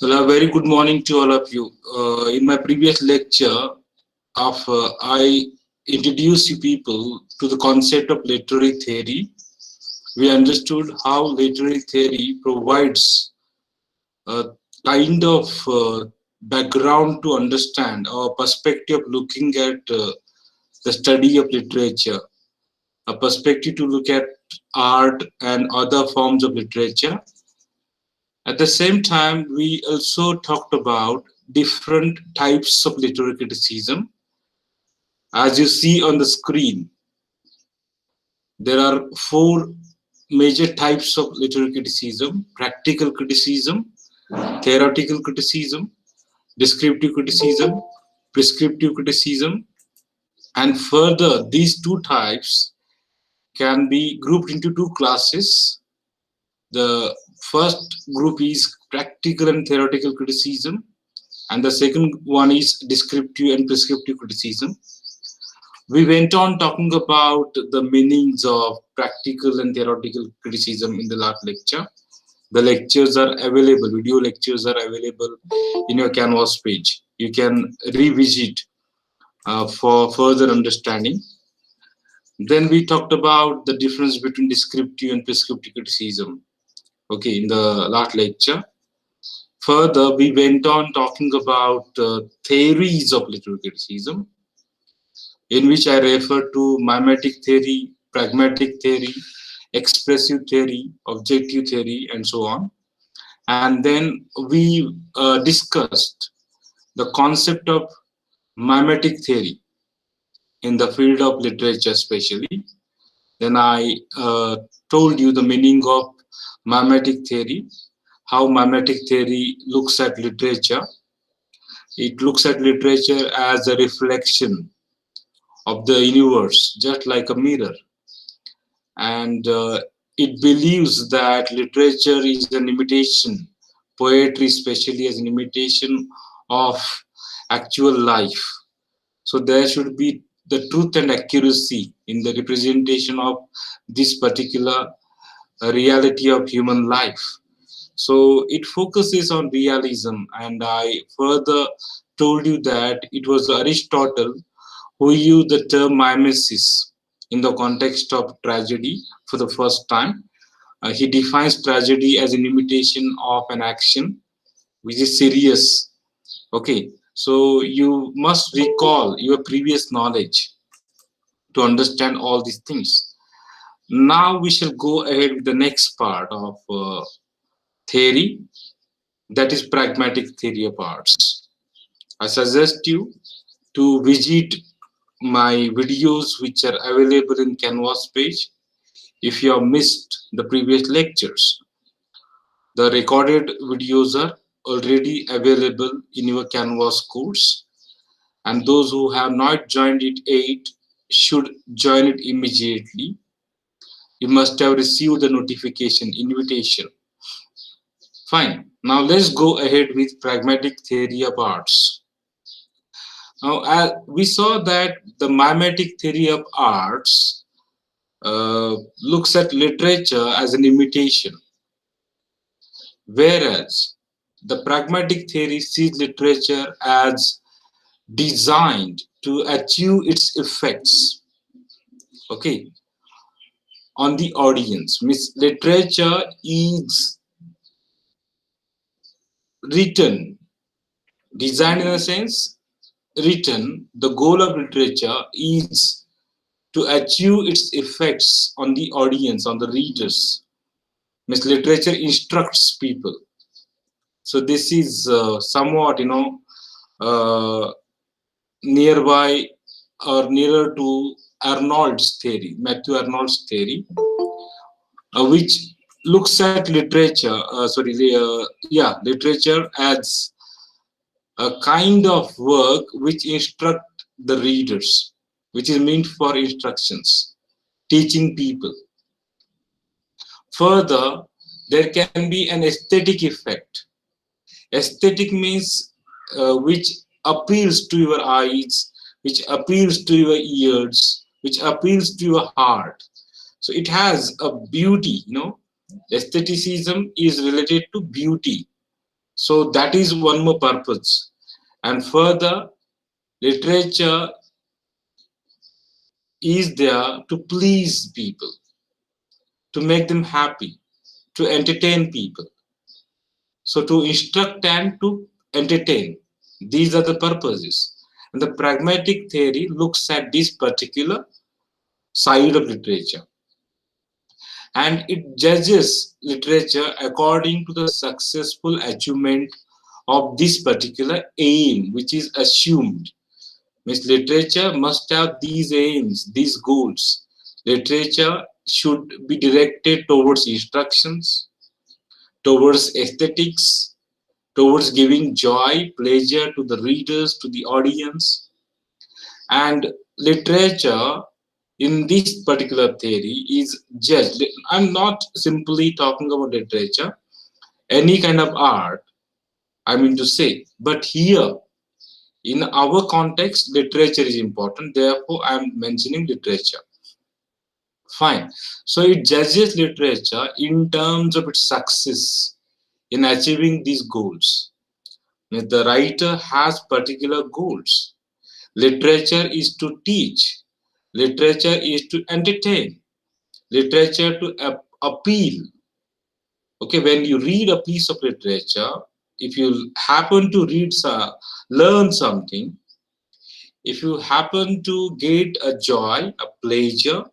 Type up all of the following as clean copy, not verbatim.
Well, a very good morning to all of you. In my previous lecture, I introduced you people to the concept of literary theory. We understood how literary theory provides a kind of background to understand or perspective looking at the study of literature, a perspective to look at art and other forms of literature. At the same time, we also talked about different types of literary criticism. As you see on the screen, there are four major types of literary criticism: practical criticism, theoretical criticism, descriptive criticism, prescriptive criticism, and further, these two types can be grouped into two classes. The first group is practical and theoretical criticism, and the second one is descriptive and prescriptive criticism. We went on talking about the meanings of practical and theoretical criticism in the last lecture. The lectures are available, video lectures are available in your Canvas page. You can revisit for further understanding. Then we talked about the difference between descriptive and prescriptive criticism, okay, in the last lecture. Further, we went on talking about theories of literary criticism, in which I refer to mimetic theory, pragmatic theory, expressive theory, objective theory, and so on. And then we discussed the concept of mimetic theory in the field of literature, especially. Then I told you the meaning of mimetic theory, how mimetic theory looks at literature. It looks at literature as a reflection of the universe, just like a mirror. And it believes that literature is an imitation, poetry especially as an imitation of actual life. So there should be the truth and accuracy in the representation of this particular reality of human life. So it focuses on realism, and I further told you that it was Aristotle who used the term mimesis in the context of tragedy for the first time. He defines tragedy as an imitation of an action which is serious. Okay, so you must recall your previous knowledge to understand all these things. Now we shall go ahead with the next part of theory, that is pragmatic theory of arts. I suggest you to visit my videos which are available in Canvas page if you have missed the previous lectures. The recorded videos are already available in your Canvas course, and those who have not joined it yet should join it immediately. You must have received the notification invitation. Fine. Now let's go ahead with pragmatic theory of arts. Now, we saw that the mimetic theory of arts looks at literature as an imitation, whereas the pragmatic theory sees literature as designed to achieve its effects, okay, on the audience. Means literature is written, designed in a sense, written. The goal of literature is to achieve its effects on the audience, on the readers. Means literature instructs people. So this is somewhat, uh, nearby or nearer to Arnold's theory, Matthew Arnold's theory, which looks at literature. Literature as a kind of work which instruct the readers, which is meant for instructions, teaching people. Further, there can be an aesthetic effect. Aesthetic means which appeals to your eyes, which appeals to your ears, which appeals to your heart. So it has a beauty, Aestheticism is related to beauty. So that is one more purpose. And further, literature is there to please people, to make them happy, to entertain people. So to instruct and to entertain. These are the purposes. And the pragmatic theory looks at this particular side of literature. And it judges literature according to the successful achievement of this particular aim, which is assumed. Means literature must have these aims, these goals. Literature should be directed towards instructions, towards aesthetics, towards giving joy, pleasure to the readers, to the audience. And literature in this particular theory is judged. I'm not simply talking about literature, any kind of art, I mean to say. But here, in our context, literature is important. Therefore, I'm mentioning literature. Fine. So it judges literature in terms of its success in achieving these goals. The writer has particular goals. Literature is to teach. Literature is to entertain. Literature to appeal. Okay, when you read a piece of literature, if you happen to learn something, if you happen to get a joy, a pleasure,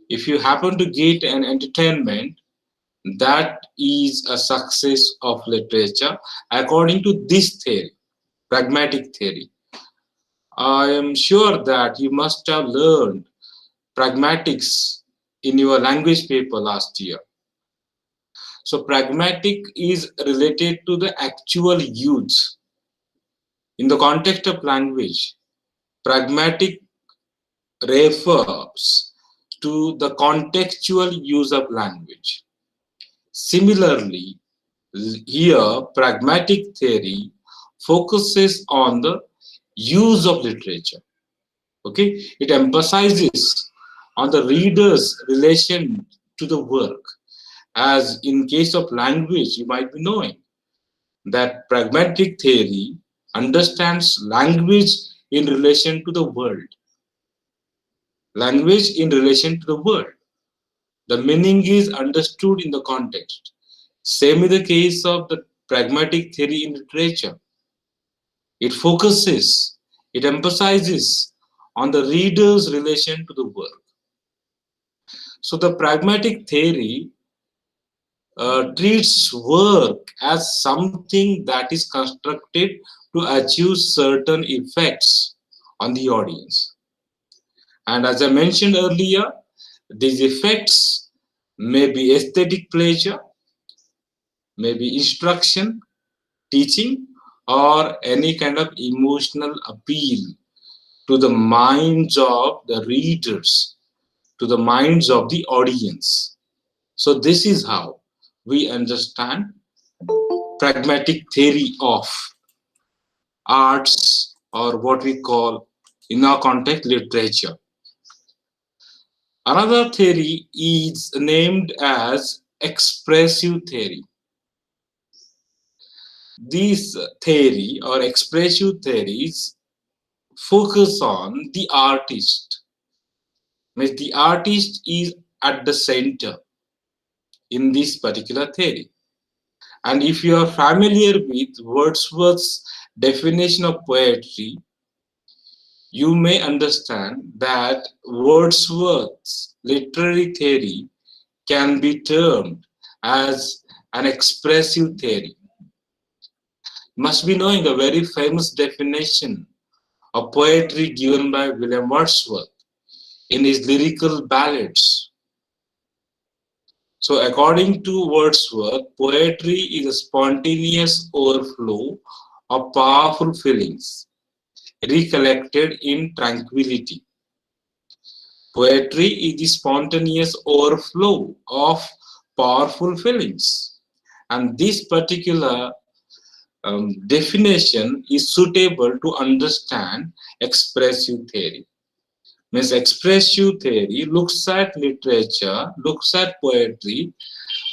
if you happen to get an entertainment, that is a success of literature according to this theory, pragmatic theory. I am sure that you must have learned pragmatics in your language paper last year. So pragmatic is related to the actual use. In the context of language, pragmatic refers to the contextual use of language. Similarly, here pragmatic theory focuses on the use of literature. Okay, it emphasizes on the reader's relation to the work. As in case of language, you might be knowing that pragmatic theory understands language in relation to the world. Language in relation to the world. The meaning is understood in the context. Same is the case of the pragmatic theory in literature. It focuses, it emphasizes on the reader's relation to the work. So the pragmatic theory treats work as something that is constructed to achieve certain effects on the audience. And as I mentioned earlier, these effects may be aesthetic pleasure, maybe instruction, teaching, or any kind of emotional appeal to the minds of the readers, to the minds of the audience. So this is how we understand pragmatic theory of arts, or what we call in our context literature. Another theory is named as expressive theory. These theory or expressive theories focus on the artist. Means the artist is at the center in this particular theory. And if you are familiar with Wordsworth's definition of poetry, you may understand that Wordsworth's literary theory can be termed as an expressive theory. Must be knowing a very famous definition of poetry given by William Wordsworth in his lyrical ballads. So according to Wordsworth, poetry is a spontaneous overflow of powerful feelings recollected in tranquility. Poetry is the spontaneous overflow of powerful feelings. And this particular definition is suitable to understand expressive theory. Means expressive theory looks at literature, looks at poetry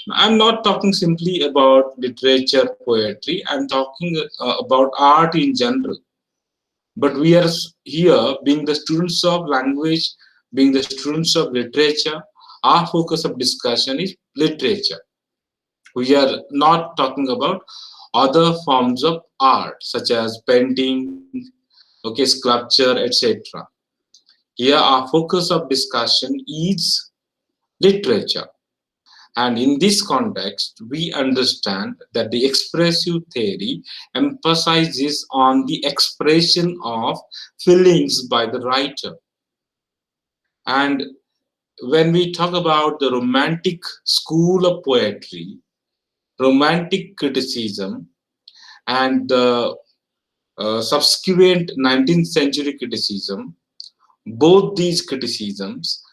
I'm not talking simply about literature, poetry. I'm talking about art in general. But we are here being the students of language, being the students of literature. Our focus of discussion is literature. We are not talking about other forms of art such as painting, okay, sculpture, etc. Here, our focus of discussion is literature. And in this context, we understand that the expressive theory emphasizes on the expression of feelings by the writer. And when we talk about the romantic school of poetry, romantic criticism, and the subsequent 19th century criticism, both these criticisms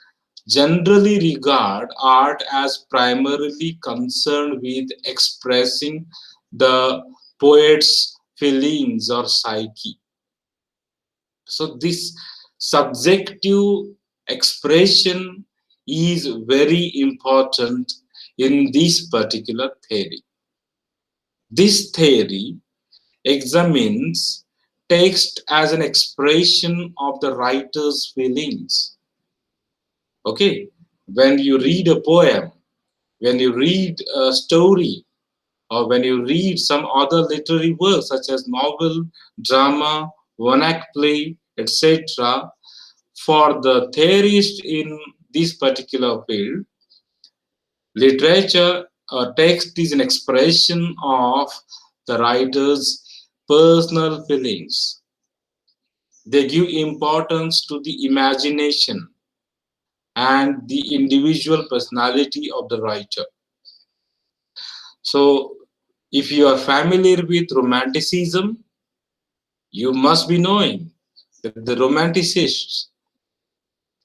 generally regard art as primarily concerned with expressing the poet's feelings or psyche. So, this subjective expression is very important in this particular theory. This theory examines text as an expression of the writer's feelings. Okay, when you read a poem, when you read a story, or when you read some other literary work such as novel, drama, one act play, etc., for the theorist in this particular field, literature text is an expression of the writer's personal feelings. They give importance to the imagination and the individual personality of the writer. So, if you are familiar with romanticism, you must be knowing that the romanticists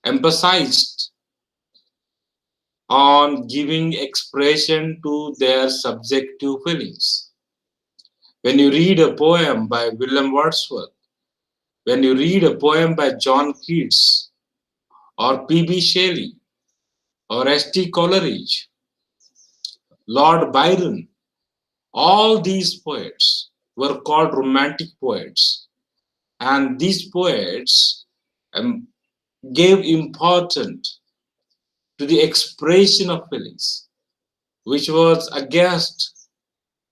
emphasized on giving expression to their subjective feelings. When you read a poem by William Wordsworth, when you read a poem by John Keats or P.B. Shelley or S.T. Coleridge, Lord Byron, all these poets were called romantic poets, and these poets um, gave importance to the expression of feelings, which was against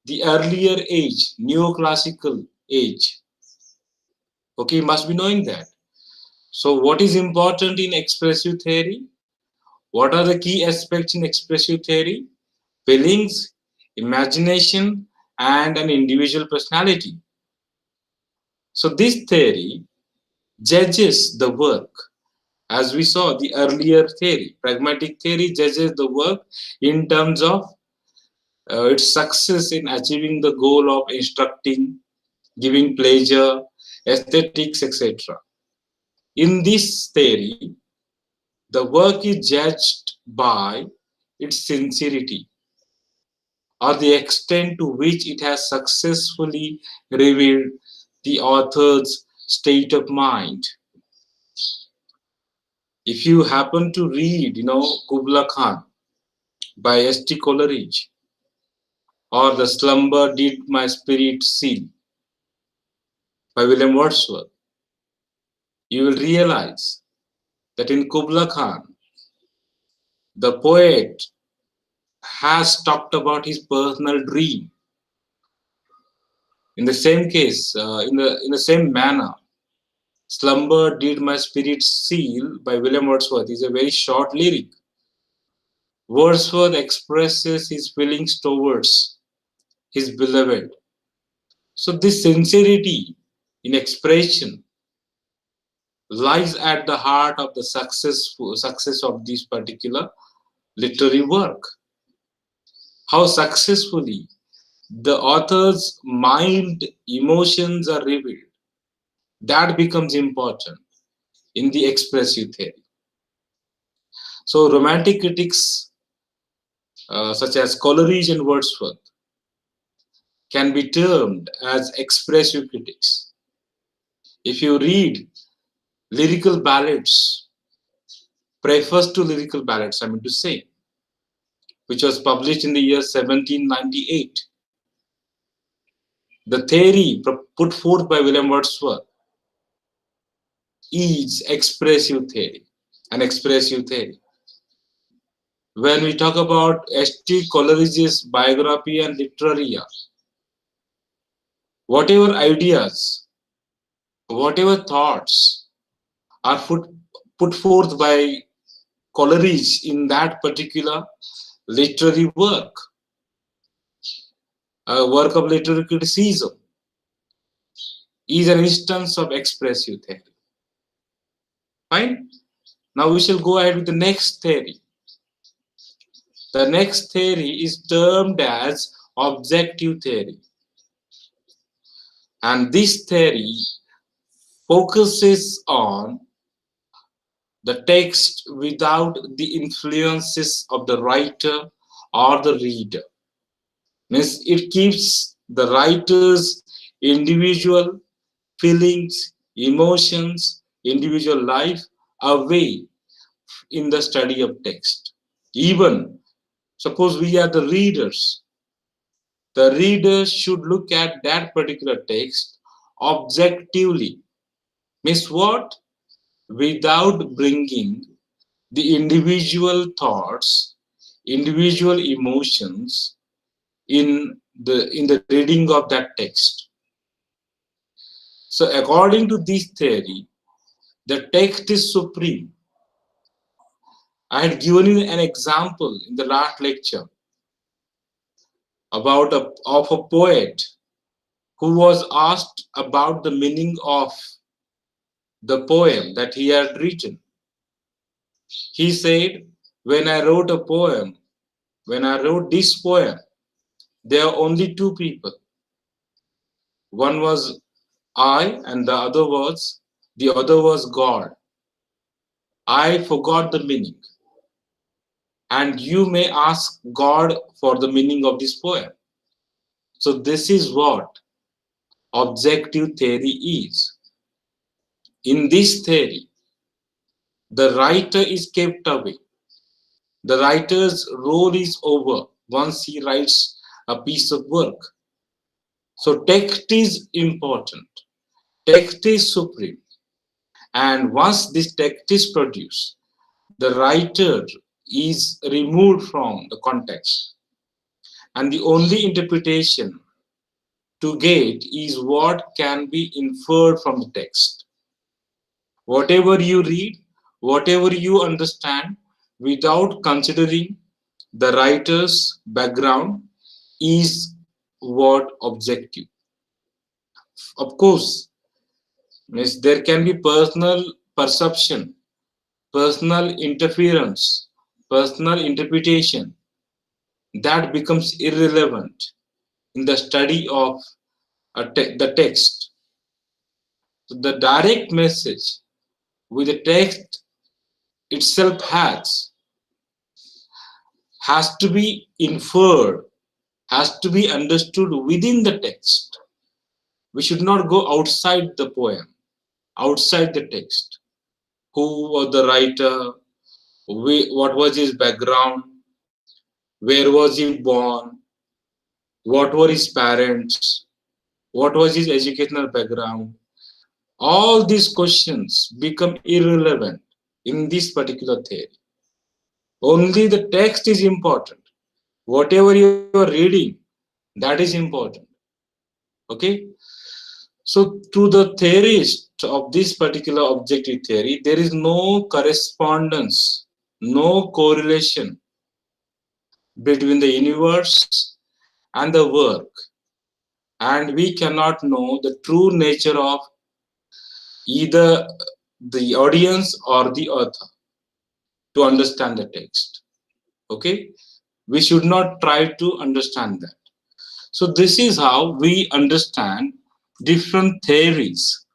the earlier age, neoclassical age. Okay, you must be knowing that. So, what is important in expressive theory? What are the key aspects in expressive theory? Feelings, imagination, and an individual personality. So, this theory judges the work. As we saw, the earlier theory, pragmatic theory, judges the work in terms of its success in achieving the goal of instructing, giving pleasure, aesthetics, etc. In this theory, the work is judged by its sincerity or the extent to which it has successfully revealed the author's state of mind. If you happen to read, Kubla Khan by S.T. Coleridge or The Slumber Did My Spirit Seal by William Wordsworth, you will realize that in Kubla Khan, the poet has talked about his personal dream. In the same case, in the same manner, "Slumber Did My Spirit Seal" by William Wordsworth is a very short lyric. Wordsworth expresses his feelings towards his beloved. So this sincerity in expression lies at the heart of the success of this particular literary work. How successfully the author's mind emotions are revealed. That becomes important in the expressive theory. So romantic critics such as Coleridge and Wordsworth can be termed as expressive critics. If you read lyrical ballads, preface to lyrical ballads, I mean to say, which was published in the year 1798. The theory put forth by William Wordsworth is expressive theory, an expressive theory. When we talk about St. Coleridge's Biographia and Literaria, whatever ideas, whatever thoughts are put forth by Coleridge in that particular literary work, a work of literary criticism, is an instance of expressive theory. Fine? Now we shall go ahead with the next theory. The next theory is termed as objective theory. And this theory focuses on the text without the influences of the writer or the reader. Means it keeps the writer's individual feelings, emotions, individual life away in the study of text. Even suppose we are the reader should look at that particular text objectively. Means what? Without bringing the individual thoughts, individual emotions in the reading of that text. So according to this theory, the text is supreme. I had given you an example in the last lecture of a poet who was asked about the meaning of the poem that he had written. He said, when I wrote this poem, there are only two people. One was I and the other was God. I forgot the meaning. And you may ask God for the meaning of this poem. So this is what objective theory is. In this theory, the writer is kept away. The writer's role is over once he writes a piece of work. So text is important. Text is supreme. And once this text is produced, the writer is removed from the context. And the only interpretation to get is what can be inferred from the text. Whatever you read, whatever you understand, without considering the writer's background, is what objective. Of course, there can be personal perception, personal interference, personal interpretation that becomes irrelevant in the study of the text. So the direct message with the text itself has to be inferred, has to be understood within the text. We should not go outside the poem, outside the text. Who was the writer? What was his background? Where was he born? What were his parents? What was his educational background? All these questions become irrelevant in this particular theory. Only the text is important. Whatever you are reading, that is important. Okay? So to the theorist of this particular objective theory, there is no correspondence, no correlation between the universe and the work. And we cannot know the true nature of either the audience or the author to understand the text. Okay? We should not try to understand that. So this is how we understand different theories